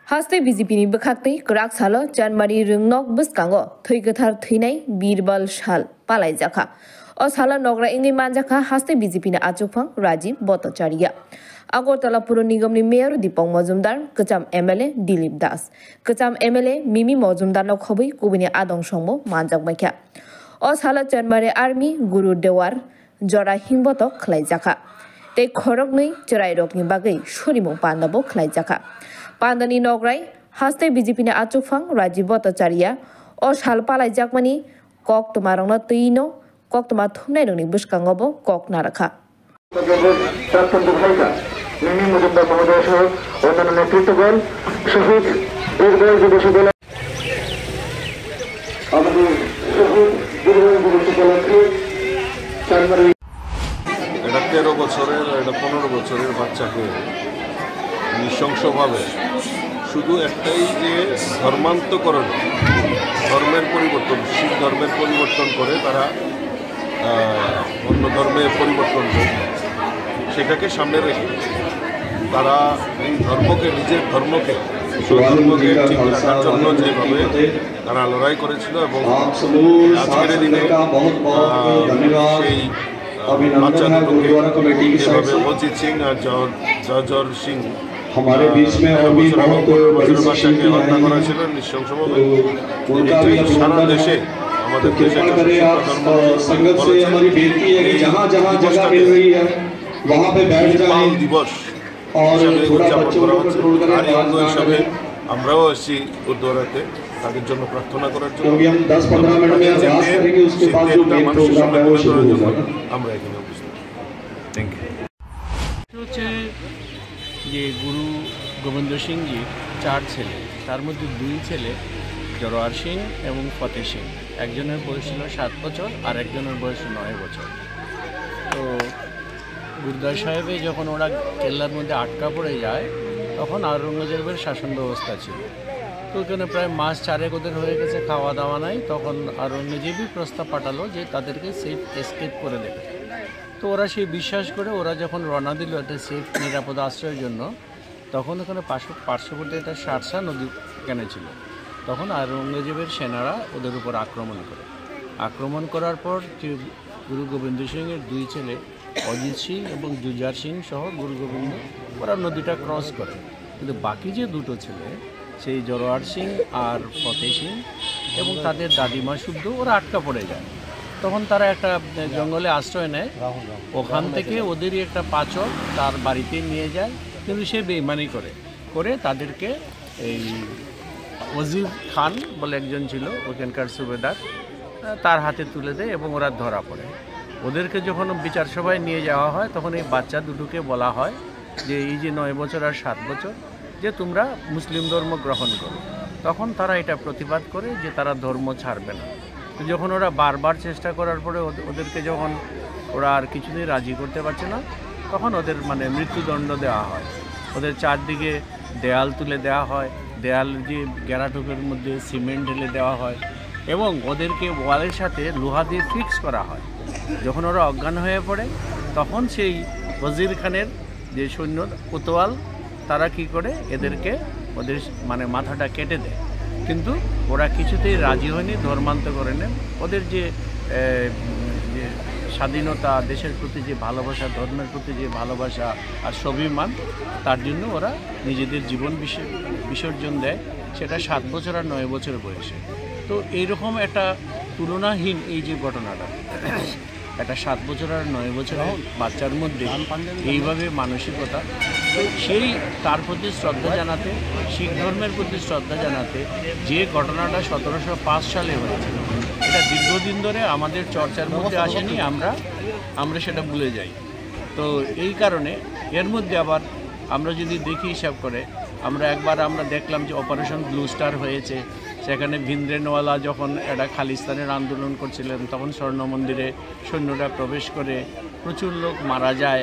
Haste BJP bekakti kerak salo Janmari Rungnok Buskango Thuiketar Thuinai Birbal Shal Palai Jaka. O sala nogra ingi manjaka haste BJP na Achukphang Rajiv Bhattacharya. Agartala Pur Nigam ni Mayor Dipong Majumdar, Kacham MLA Dilip Das. Kacham MLA Mimi Majumdar no khobai kubini adong songbo manjak maikha. O sala Janmari Army Guru Dewar Jora Hingboto khlai jaka. Tei khorokni cherai rokni bagai shurimo pandabo khlai jaka. Pandani nograi haste BJP na Achukphang Rajiv Bhattacharya o sal palai jakmani kok tumarongno tuino kok tumar thumnai rongni buskangobo kok narakha. মিমি মজুমদার মহোদয় সহ অন্যান্য নেতৃত্বগণ শহীদ বীরবল দিবস আমাদের শহীদ বীরবল দিবস উপলক্ষে চারমারি এটা 13 বছরের এটা 15 বছরের বাচ্চাকে নৃশংসভাবে শুধু একটাই যে ধর্মান্তকরণ ধর্মের পরিবর্তন শিখ ধর্মের পরিবর্তন করে তারা অন্য ধর্মের পরিবর্তন করে সেটাকে সামনে রেখে তারা এই ধর্মকে নিজের ধর্মকে স্বধর্মকে ঠিক রাখার জন্য যেভাবে তারা লড়াই করেছিল এবং আজকের দিনে সেই বাচ্চা দুটোকে যেভাবে অজিত সিং আর জর্জর সিং বাচ্চাকে হত্যা করা ছিল নৃশংসভাবে সারা দেশে আমাদের দেশে দিবস উদযাপন করা হচ্ছে আর এই অঙ্গ হিসাবে আমরাও আসছি উদ্দৌরাতে তাদের জন্য প্রার্থনা করার জন্য মানুষের সামনে তুলে ধরার জন্য আমরা এখানে উপস্থিত। Thank you. হচ্ছে যে গুরু গোবিন্দ সিংজি 4 ছেলে, তার মধ্যে 2 ছেলে জরোয়ার সিং এবং ফতে সিং। একজনের বয়স ছিল 7 বছর আর একজনের বয়স 9 বছর। তো গুরুদ্বার সাহেবে যখন ওরা কেল্লার মধ্যে আটকা পড়ে যায় তখন আওরঙ্গজেবের শাসন ব্যবস্থা ছিল। তো ওখানে প্রায় মাস 4 ওদের হয়ে গেছে, খাওয়া দাওয়া নাই। তখন আওরঙ্গজেবই প্রস্তাব পাঠালো যে তাদেরকে সেফ এসকেপ করে দেবে। তো ওরা সেই বিশ্বাস করে ওরা যখন রওনা দিল একটা সেফ নিরাপদ আশ্রয়ের জন্য, তখন ওখানে পার্শ্ববর্তী একটা শারসা নদী এখানে ছিল। তখন আওরঙ্গজেবের সেনারা ওদের উপর আক্রমণ করার পর গুরু গোবিন্দ সিংয়ের 2 ছেলে অজিত সিং এবং জুজার সিং সহ গুরু গোবিন্দ ওরা নদীটা ক্রস করে। কিন্তু বাকি যে 2 ছেলে সেই জরোয়ার সিং আর ফতে সিং এবং তাদের দাদিমা শুদ্ধ ওরা আটকা পড়ে যায়। তখন তারা একটা জঙ্গলে আশ্রয় নেয়। ওখান থেকে ওদেরই একটা পাচক তার বাড়িতে নিয়ে যায়, কিন্তু সে বেইমানি করে তাদেরকে এই ওজির খান বলে একজন ছিল ওখানকার সুবেদার, তার হাতে তুলে দেয় এবং ওরা ধরা পড়ে। ওদেরকে যখন বিচার সভায় নিয়ে যাওয়া হয় তখন এই বাচ্চা দুটোকে বলা হয় যে এই যে 9 বছর আর 7 বছর যে তোমরা মুসলিম ধর্ম গ্রহণ করো। তখন তারা এটা প্রতিবাদ করে যে তারা ধর্ম ছাড়বে না। তো যখন ওরা বারবার চেষ্টা করার পরে ওদেরকে যখন ওরা আর কিছুদিন রাজি করতে পারছে না, তখন ওদের মৃত্যুদণ্ড দেওয়া হয়। ওদের চারদিকে দেয়াল তুলে দেওয়া হয়, দেয়াল যে গ্যারাটুকের মধ্যে সিমেন্ট ঢেলে দেওয়া হয় এবং ওদেরকে ওয়ালের সাথে লোহা দিয়ে ফিক্স করা হয়। যখন ওরা অজ্ঞান হয়ে পড়ে তখন সেই ওজির খানের যে সৈন্য কোতোয়াল তারা কি করে এদেরকে ওদের মাথাটা কেটে দেয়। কিন্তু ওরা কিছুতেই রাজি হয়নি, ধর্মান্তর করে নেন। ওদের যে স্বাধীনতা, দেশের প্রতি যে ভালোবাসা, ধর্মের প্রতি যে ভালোবাসা আর স্বাভিমান, তার জন্য ওরা নিজেদের জীবন বিসর্জন দেয়, সেটা 7 বছর আর 9 বছর বয়সে। তো এইরকম একটা তুলনাহীন এই যে ঘটনাটা, একটা 7 বছর আর 9 বছরের বাচ্চার মধ্যে এইভাবে মানসিকতা, তো সেই তার প্রতি শ্রদ্ধা জানাতে, শিখ ধর্মের প্রতি শ্রদ্ধা জানাতে যে ঘটনাটা 1705 সালে হয়েছিল, এটা দীর্ঘদিন ধরে আমাদের চর্চার মধ্যে আসেনি, আমরা সেটা ভুলে যাই। তো এই কারণে এর মধ্যে আবার আমরা যদি দেখি হিসাব করে, আমরা দেখলাম যে অপারেশন ব্লু স্টার হয়েছে। সেখানে ভিন্দ্রেনওয়ালা যখন একটা খালিস্তানের আন্দোলন করছিলেন তখন স্বর্ণ মন্দিরে সৈন্যরা প্রবেশ করে প্রচুর লোক মারা যায়।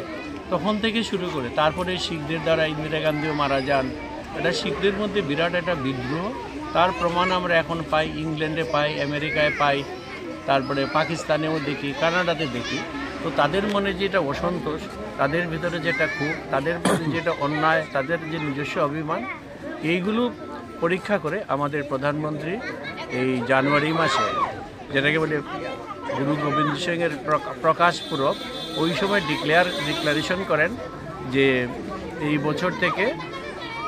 তখন থেকে শুরু করে তারপরে শিখদের দ্বারা ইন্দিরা গান্ধীও মারা যান। এটা শিখদের মধ্যে বিরাট একটা বিদ্রোহ, তার প্রমাণ আমরা এখন পাই, ইংল্যান্ডে পাই, আমেরিকায় পাই, তারপরে পাকিস্তানেও দেখি, কানাডাতে দেখি। তো তাদের মনে যেটা অসন্তোষ, তাদের ভিতরে যেটা ক্ষোভ, তাদের প্রতি যেটা অন্যায়, তাদের যে নিজস্ব অভিমান, এইগুলো পরীক্ষা করে আমাদের প্রধানমন্ত্রী এই জানুয়ারি মাসে, যেটাকে বলে গুরু গোবিন্দ সিংয়ের প্রকাশ পূরব, ওই সময় ডিক্লারেশন করেন যে এই বছর থেকে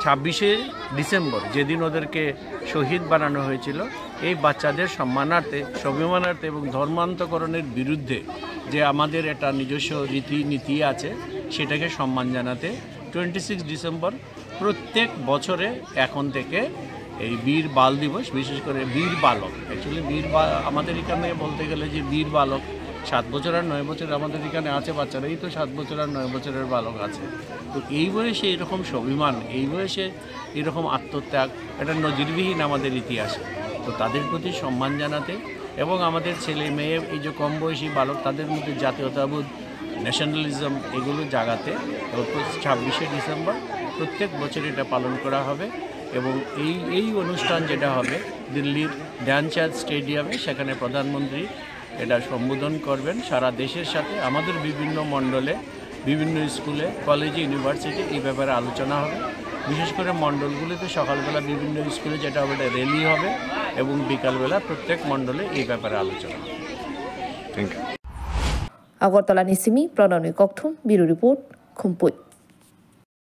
26শে ডিসেম্বর, যেদিন ওদেরকে শহীদ বানানো হয়েছিল, এই বাচ্চাদের সম্মানার্থে, স্বাভিমানার্থে এবং ধর্মান্তকরণের বিরুদ্ধে যে আমাদের একটা নিজস্ব রীতিনীতি আছে, সেটাকে সম্মান জানাতে 26 ডিসেম্বর প্রত্যেক বছরে এখন থেকে এই বীর বাল দিবস, বিশেষ করে বীর বালক, অ্যাকচুয়ালি আমাদের এখানে বলতে গেলে যে বীর বালক 7 বছর আর 9 বছর আমাদের এখানে আছে বাচ্চারাই তো 7 বছর আর 9 বছরের বালক আছে। তো এই বয়সে এরকম স্বাভিমান, এই বয়সে এরকম আত্মত্যাগ, এটা নজিরবিহীন আমাদের ইতিহাসে। তো তাদের প্রতি সম্মান জানাতে এবং আমাদের ছেলে মেয়ে এই যে কম বয়সী বালক, তাদের মধ্যে জাতীয়তাবোধ, ন্যাশনালিজম এগুলো জাগাতে 26শে ডিসেম্বর প্রত্যেক বছর এটা পালন করা হবে। এবং এই অনুষ্ঠান যেটা হবে দিল্লির ধ্যানচাঁদ স্টেডিয়ামে, সেখানে প্রধানমন্ত্রী এটা সম্বোধন করবেন। সারা দেশের সাথে আমাদের বিভিন্ন মণ্ডলে, বিভিন্ন স্কুলে, কলেজে, ইউনিভার্সিটি এই ব্যাপারে আলোচনা হবে। বিশেষ করে মণ্ডলগুলিতে সকালবেলা বিভিন্ন স্কুলে যেটা হবে এটা র্যালি হবে এবং বিকালবেলা প্রত্যেক মণ্ডলে এই ব্যাপারে আলোচনা হবে। আগরতলা নিসিমি প্রণয় ককথুম, ব্যুরো রিপোর্ট, খুমপুই।